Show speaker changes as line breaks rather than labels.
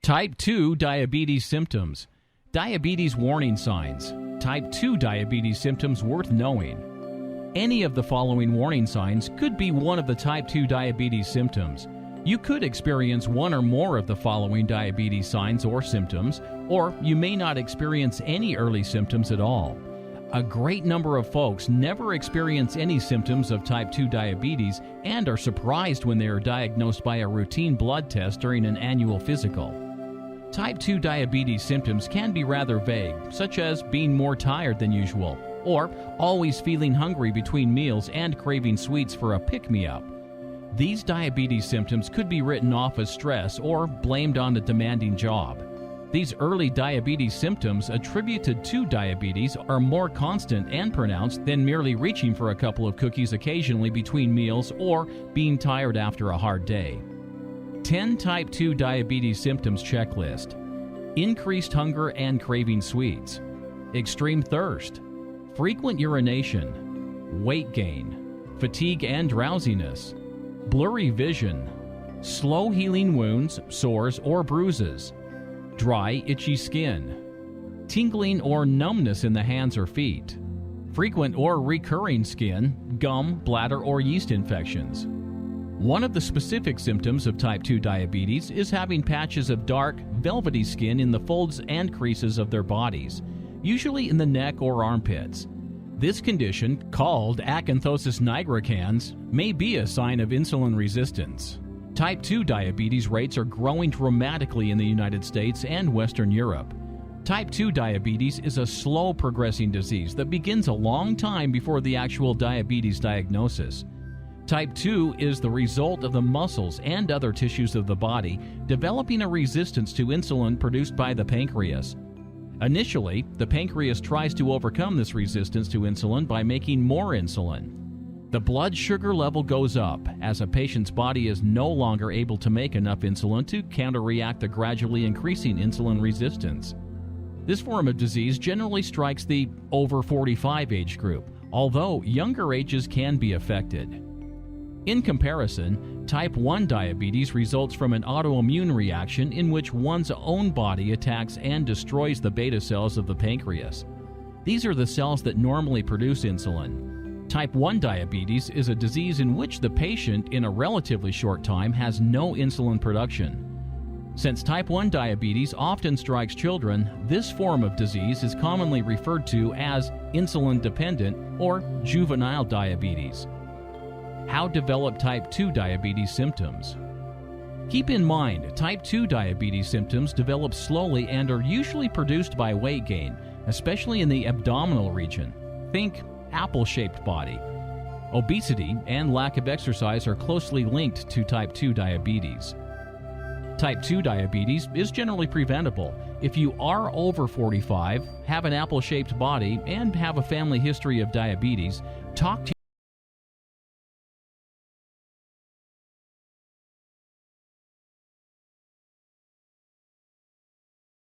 Type 2 diabetes symptoms. Diabetes warning signs. Type 2 diabetes symptoms worth knowing. Any of the following warning signs could be one of the type 2 diabetes symptoms. You could experience one or more of the following diabetes signs or symptoms, or you may not experience any early symptoms at all. A great number of folks never experience any symptoms of type 2 diabetes and are surprised when they are diagnosed by a routine blood test during an annual physical. Type 2 diabetes symptoms can be rather vague, such as being more tired than usual, or always feeling hungry between meals and craving sweets for a pick-me-up. These diabetes symptoms could be written off as stress or blamed on a demanding job. These early diabetes symptoms attributed to diabetes are more constant and pronounced than merely reaching for a couple of cookies occasionally between meals or being tired after a hard day. 10 type 2 diabetes symptoms checklist. Increased hunger and craving sweets. Extreme thirst. Frequent urination. Weight gain. Fatigue and drowsiness. Blurry vision. Slow healing wounds, sores, or bruises. Dry, itchy skin. Tingling or numbness in the hands or feet. Frequent or recurring skin, gum, bladder, or yeast infections. One of the specific symptoms of type 2 diabetes is having patches of dark, velvety skin in the folds and creases of their bodies, usually in the neck or armpits. This condition, called acanthosis nigricans, may be a sign of insulin resistance. Type 2 diabetes rates are growing dramatically in the United States and Western Europe. Type 2 diabetes is a slow progressing disease that begins a long time before the actual diabetes diagnosis. Type 2 is the result of the muscles and other tissues of the body developing a resistance to insulin produced by the pancreas. Initially, the pancreas tries to overcome this resistance to insulin by making more insulin. The blood sugar level goes up as a patient's body is no longer able to make enough insulin to counteract the gradually increasing insulin resistance. This form of disease generally strikes the over 45 age group, although younger ages can be affected. In comparison, type 1 diabetes results from an autoimmune reaction in which one's own body attacks and destroys the beta cells of the pancreas. These are the cells that normally produce insulin. Type 1 diabetes is a disease in which the patient, in a relatively short time, has no insulin production. Since type 1 diabetes often strikes children, this form of disease is commonly referred to as insulin-dependent or juvenile diabetes. How develop type 2 diabetes symptoms? Keep in mind, type 2 diabetes symptoms develop slowly and are usually produced by weight gain, especially in the abdominal region. Think apple-shaped body. Obesity and lack of exercise are closely linked to type 2 diabetes. Type 2 diabetes is generally preventable. If you are over 45, have an apple-shaped body, and have a family history of diabetes, talk to